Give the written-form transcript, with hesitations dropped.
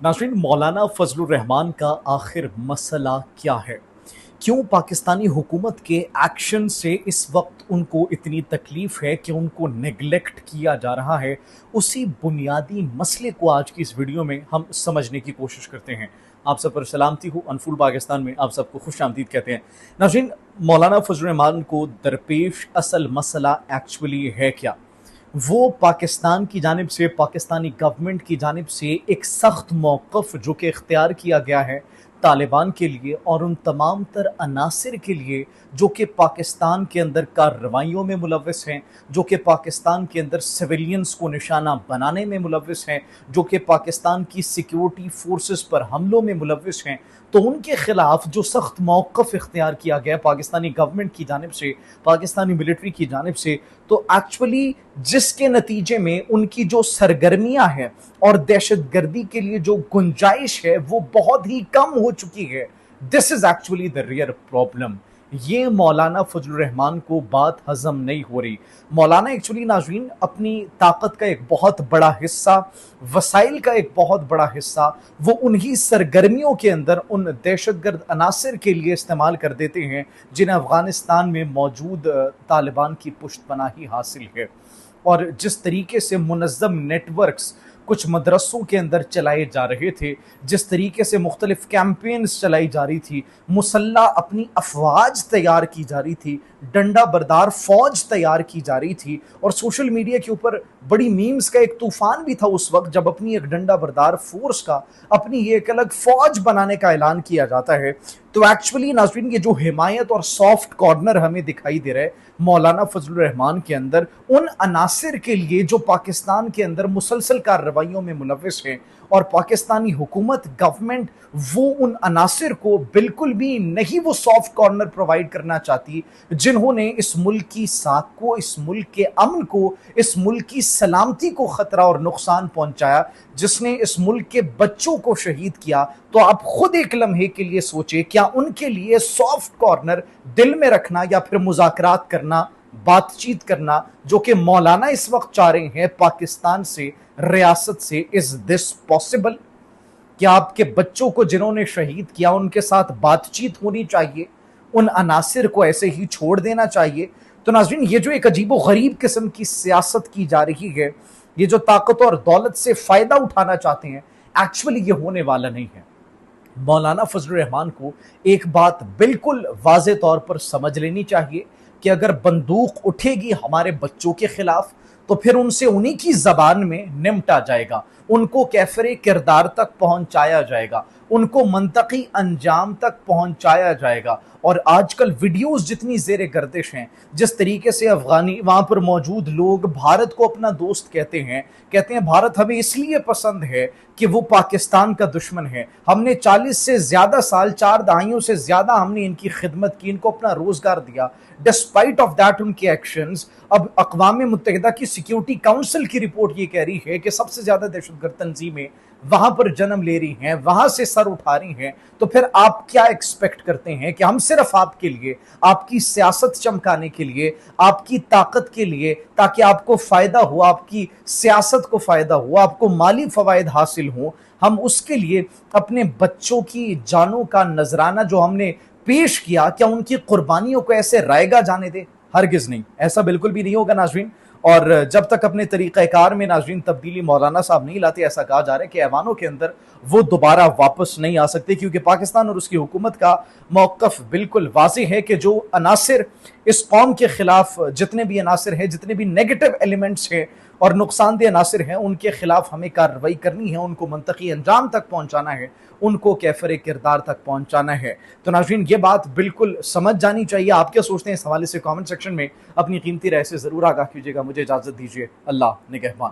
नाज़रीन, मौलाना फजलुर रहमान का आखिर मसला क्या है? क्यों पाकिस्तानी हुकूमत के एक्शन से इस वक्त उनको इतनी तकलीफ है कि उनको नेगलेक्ट किया जा रहा है? उसी बुनियादी मसले को आज की इस वीडियो में हम समझने की कोशिश करते हैं। आप सब पर सलामती हो। अनफुल पाकिस्तान में आप सबको खुश आमदीद कहते हैं। नाज़रीन, मौलाना फजलुर रहमान को दरपेश असल मसला एक्चुअली है क्या? वो पाकिस्तान की जानिब से, पाकिस्तानी गवर्नमेंट की जानिब से एक सख्त मौक़िफ़ जो कि इख्तियार किया गया है तालिबान के लिए और उन तमाम तर अनासिर के लिए जो कि पाकिस्तान के अंदर कार्रवाइयों में मुलव्वस हैं, जो कि पाकिस्तान के अंदर सिविलियंस को निशाना बनाने में मुलव्वस हैं, जो कि पाकिस्तान की सिक्योरिटी फोर्सेस पर हमलों में मुलव्वस हैं। तो उनके ख़िलाफ़ जो सख्त मौक़िफ़ इख्तियार किया गया पाकिस्तानी गवर्नमेंट की जानिब से, पाकिस्तानी मिलिट्री की जानिब से, तो एक्चुअली जिसके नतीजे में उनकी जो सरगर्मियाँ हैं और दहशतगर्दी के लिए जो गुंजाइश है वो बहुत ही कम हो चुकी है। This is actually the real problem. ये मौलाना फजलुर रहमान को बात हजम नहीं हो रही। मौलाना एक्चुअली नाज़रीन अपनी ताकत का एक बहुत बड़ा हिस्सा, वसाइल का एक बहुत बड़ा हिस्सा वो उन्हीं सरगर्मियों के अंदर उन दहशतगर्द अनासिर के लिए इस्तेमाल कर देते हैं जिन्हें अफ़गानिस्तान में मौजूद तालिबान की पुश्तपनाही हासिल है। और जिस तरीके से मुनज़्ज़म नेटवर्क्स कुछ मदरसों के अंदर चलाए जा रहे थे, जिस तरीके से मुख्तलिफ कैंपेन्स चलाई जा रही थी, मुसल्ला अपनी अफवाज तैयार की जा रही थी, डंडा बरदार फौज तैयार की जा रही थी, और सोशल मीडिया के ऊपर बड़ी मीम्स का एक तूफान भी था उस वक्त जब अपनी एक डंडा बरदार फोर्स का, अपनी ये एक अलग फौज बनाने का ऐलान किया जाता है। तो एक्चुअली नाज़रीन ये जो हिमायत और सॉफ्ट कॉर्नर हमें दिखाई दे रहा है मौलाना फजलुर रहमान के अंदर उन अनासिर के लिए जो पाकिस्तान के अंदर मुसलसल कार्रवाइयों में मुलव्वस हैं, और पाकिस्तानी हुकूमत गवर्नमेंट वो उन अनासिर को बिल्कुल भी नहीं वो सॉफ्ट कॉर्नर प्रोवाइड करना चाहती जिन्होंने इस मुल्क की साख को, इस मुल्क के अमन को, इस मुल्क की सलामती को खतरा और नुकसान पहुंचाया, जिसने इस मुल्क के बच्चों को शहीद किया। तो आप खुद एक लम्हे के लिए सोचे, क्या उनके लिए सॉफ्ट कॉर्नर दिल में रखना या फिर मुज़ाकरात करना, बातचीत करना, जो कि मौलाना इस वक्त चाह रहे हैं पाकिस्तान से, रियासत से, इज दिस पॉसिबल? क्या आपके बच्चों को जिन्होंने शहीद किया उनके साथ बातचीत होनी चाहिए? उन अनासिर को ऐसे ही छोड़ देना चाहिए? तो नाज़रीन ये जो एक अजीबो गरीब किस्म की सियासत की जा रही है, ये जो ताकत और दौलत से फ़ायदा उठाना चाहते हैं, एक्चुअली ये होने वाला नहीं है। मौलाना फजलुर रहमान को एक बात बिल्कुल वाज़े तौर पर समझ लेनी चाहिए कि अगर बंदूक उठेगी हमारे बच्चों के खिलाफ तो फिर उनसे उन्हीं की ज़बान में निमटा जाएगा, उनको कैफरे किरदार तक पहुंचाया जाएगा, उनको मंतकी अंजाम तक पहुंचाया जाएगा। और आजकल वीडियोस जितनी ज़ेरे गर्दिश हैं, जिस तरीके से अफगानी वहाँ पर मौजूद लोग भारत को अपना दोस्त कहते हैं भारत हमें इसलिए पसंद है कि वो पाकिस्तान का दुश्मन है, हमने 40 से ज़्यादा साल, 4 दहाइयों से ज़्यादा हमने इनकी खिदमत की, इनको अपना रोज़गार दिया। डिस्पाइट ऑफ दैट उनके एक्शंस, अब अक़वाम मुत्तहिदा की सिक्योरिटी काउंसिल की रिपोर्ट ये कह रही है कि सबसे ज़्यादा दहशतगर्द तंजीमें वहाँ पर जन्म ले रही हैं, वहाँ से सर उठा रही हैं। तो फिर आप क्या एक्सपेक्ट करते हैं कि हम सिर्फ आपके लिए, आपकी सियासत चमकाने के लिए, आपकी ताकत के लिए, ताकि आपको फ़ायदा हो, आपकी सियासत को फ़ायदा हो, आपको माली फ़वाइद हासिल हो, हम उसके लिए अपने बच्चों की जानों का नजराना जो हमने पेश किया, क्या उनकी कुर्बानियों को ऐसे रायगा जाने दे? हरगिज़ नहीं, ऐसा बिल्कुल भी नहीं होगा नाज़रीन। और जब तक अपने तरीक़ाकार में नाज़रीन तब्दीली मौलाना साहब नहीं लाते, ऐसा कहा जा रहा है कि ऐवानों के अंदर वो दोबारा वापस नहीं आ सकते, क्योंकि पाकिस्तान और उसकी हुकूमत का मौक़िफ़ बिल्कुल वाज़ेह है कि जो अनासिर इस कौम के ख़िलाफ़, जितने भी अनासिर हैं, जितने भी नेगेटिव एलिमेंट्स हैं और नुकसानदेह अनासिर हैं, उनके ख़िलाफ़ हमें कार्रवाई करनी है, उनको मंतकी अंजाम तक पहुँचाना है, उनको कैफरे किरदार तक पहुँचाना है। तो नाज़रीन ये बात बिल्कुल समझ जानी चाहिए। आप क्या सोचते हैं इस हवाले से कमेंट सेक्शन में अपनी कीमती राय से ज़रूर आगाह कीजिएगा। मुझे इजाज़त दीजिए। अल्लाह निगहबान।